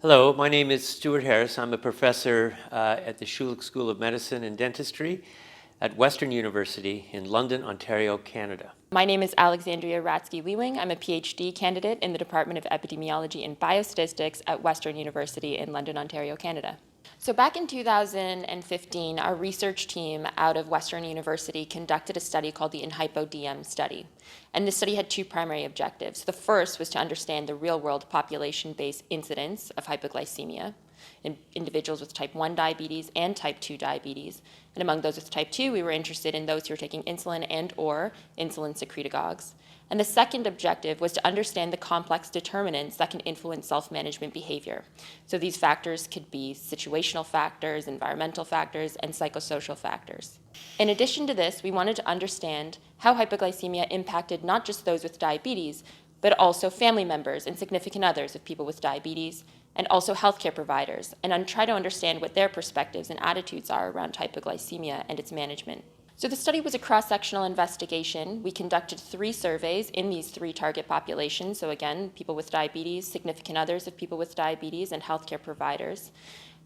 Hello, my name is Stewart Harris. I'm a professor at the Schulich School of Medicine and Dentistry at Western University in London, Ontario, Canada. My name is Alexandria Ratzki-Leewing. I'm a PhD candidate in the Department of Epidemiology and Biostatistics at Western University in London, Ontario, Canada. So back in 2015, our research team out of Western University conducted a study called the InHypoDM study. And this study had two primary objectives. The first was to understand the real-world population-based incidence of hypoglycemia in individuals with type 1 diabetes and type 2 diabetes. And among those with type 2, we were interested in those who were taking insulin and or insulin secretagogues. And the second objective was to understand the complex determinants that can influence self-management behavior. So these factors could be situational factors, environmental factors, and psychosocial factors. In addition to this, we wanted to understand how hypoglycemia impacted not just those with diabetes, but also family members and significant others of people with diabetes, and also healthcare providers, and try to understand what their perspectives and attitudes are around hypoglycemia and its management. So the study was a cross-sectional investigation. We conducted 3 surveys in these 3 target populations. So again, people with diabetes, significant others of people with diabetes, and healthcare providers.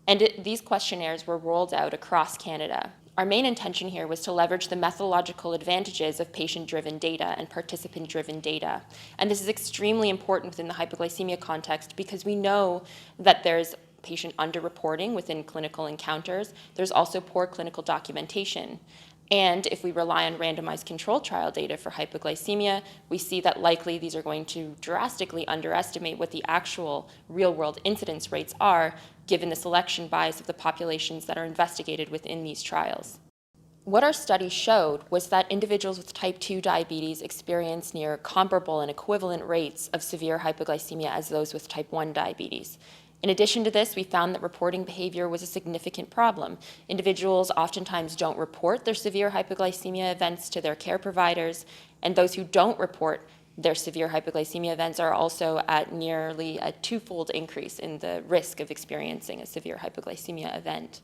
And these questionnaires were rolled out across Canada. Our main intention here was to leverage the methodological advantages of patient-driven data and participant-driven data. And this is extremely important within the hypoglycemia context because we know that there's patient underreporting within clinical encounters. There's also poor clinical documentation. And if we rely on randomized control trial data for hypoglycemia, we see that likely these are going to drastically underestimate what the actual real-world incidence rates are, given the selection bias of the populations that are investigated within these trials. What our study showed was that individuals with type 2 diabetes experience near comparable and equivalent rates of severe hypoglycemia as those with type 1 diabetes. In addition to this, we found that reporting behavior was a significant problem. Individuals oftentimes don't report their severe hypoglycemia events to their care providers, and those who don't report their severe hypoglycemia events are also at nearly a 2-fold increase in the risk of experiencing a severe hypoglycemia event.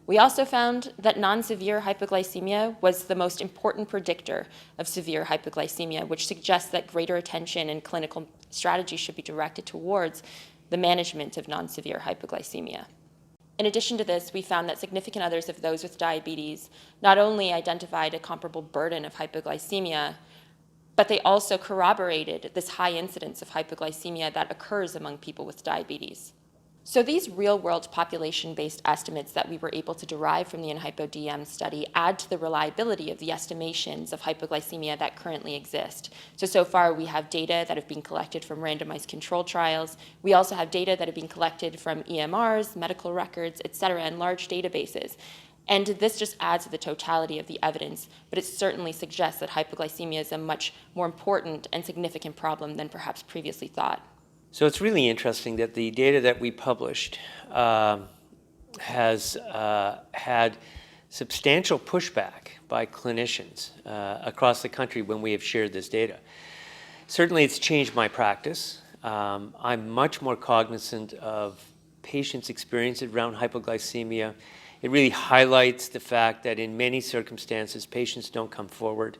We also found that non-severe hypoglycemia was the most important predictor of severe hypoglycemia, which suggests that greater attention and clinical strategy should be directed towards the management of non-severe hypoglycemia. In addition to this, we found that significant others of those with diabetes not only identified a comparable burden of hypoglycemia, but they also corroborated this high incidence of hypoglycemia that occurs among people with diabetes. So these real-world population-based estimates that we were able to derive from the InHypoDM study add to the reliability of the estimations of hypoglycemia that currently exist. So far we have data that have been collected from randomized control trials. We also have data that have been collected from EMRs, medical records, et cetera, and large databases. And this just adds to the totality of the evidence, but it certainly suggests that hypoglycemia is a much more important and significant problem than perhaps previously thought. So it's really interesting that the data that we published has had substantial pushback by clinicians across the country when we have shared this data. Certainly it's changed my practice. I'm much more cognizant of patients' experience around hypoglycemia. It really highlights the fact that in many circumstances, patients don't come forward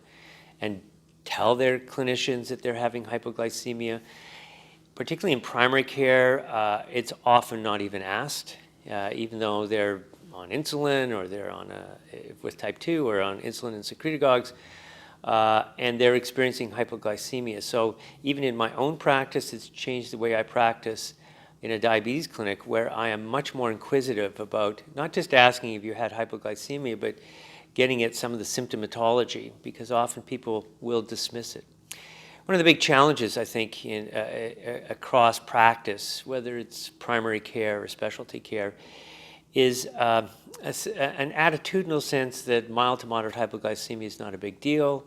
and tell their clinicians that they're having hypoglycemia. Particularly in primary care, it's often not even asked, even though they're on insulin or they're on with type 2 or on insulin and secretagogues, and they're experiencing hypoglycemia. So even in my own practice, it's changed the way I practice in a diabetes clinic, where I am much more inquisitive about not just asking if you had hypoglycemia, but getting at some of the symptomatology, because often people will dismiss it. One of the big challenges, I think, across practice, whether it's primary care or specialty care, is an attitudinal sense that mild to moderate hypoglycemia is not a big deal.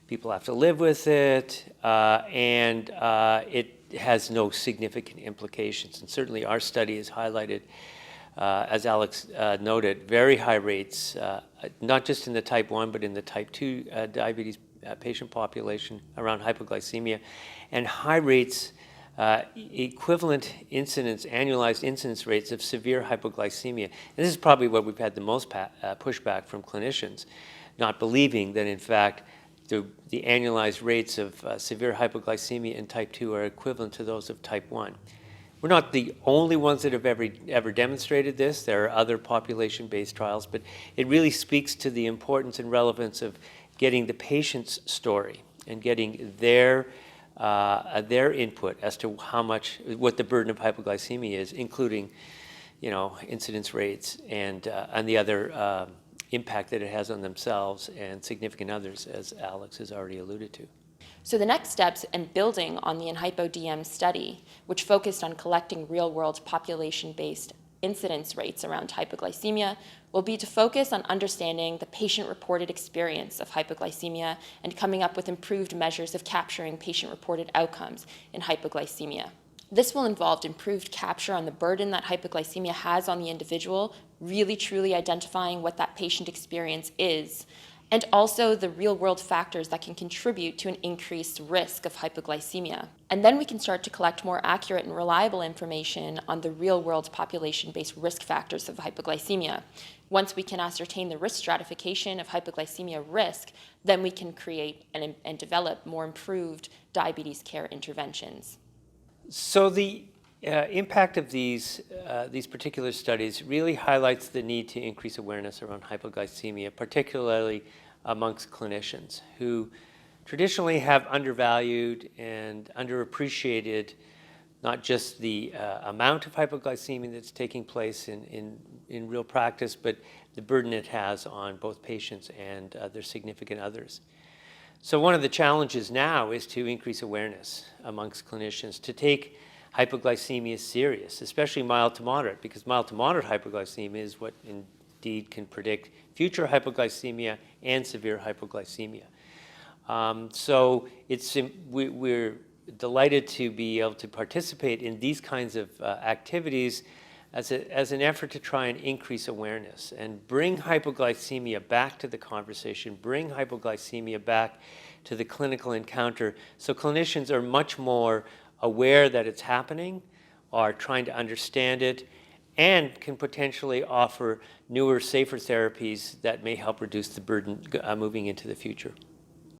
People have to live with it, and it has no significant implications. And certainly our study has highlighted, as Alex noted, very high rates, not just in the type 1, but in the type 2 diabetes patient population around hypoglycemia, and high rates, equivalent incidence, annualized incidence rates of severe hypoglycemia. And this is probably what we've had the most pushback from clinicians, not believing that in fact the annualized rates of severe hypoglycemia in type 2 are equivalent to those of type 1. We're not the only ones that have ever demonstrated this. There are other population-based trials, but it really speaks to the importance and relevance of getting the patient's story and getting their input as to what the burden of hypoglycemia is, including, incidence rates and the other impact that it has on themselves and significant others, as Alex has already alluded to. So the next steps in building on the InHypoDM study, which focused on collecting real-world population-based incidence rates around hypoglycemia, will be to focus on understanding the patient-reported experience of hypoglycemia and coming up with improved measures of capturing patient-reported outcomes in hypoglycemia. This will involve improved capture on the burden that hypoglycemia has on the individual, really truly identifying what that patient experience is, and also the real-world factors that can contribute to an increased risk of hypoglycemia. And then we can start to collect more accurate and reliable information on the real-world population-based risk factors of hypoglycemia. Once we can ascertain the risk stratification of hypoglycemia risk, then we can create and develop more improved diabetes care interventions. So the impact of these particular studies really highlights the need to increase awareness around hypoglycemia, particularly amongst clinicians who traditionally have undervalued and underappreciated not just the amount of hypoglycemia that's taking place in real practice, but the burden it has on both patients and their significant others. So one of the challenges now is to increase awareness amongst clinicians to take hypoglycemia is serious, especially mild to moderate, because mild to moderate hypoglycemia is what indeed can predict future hypoglycemia and severe hypoglycemia. So we're delighted to be able to participate in these kinds of activities as an effort to try and increase awareness and bring hypoglycemia back to the conversation, bring hypoglycemia back to the clinical encounter, so clinicians are much more aware that it's happening, are trying to understand it, and can potentially offer newer, safer therapies that may help reduce the burden moving into the future.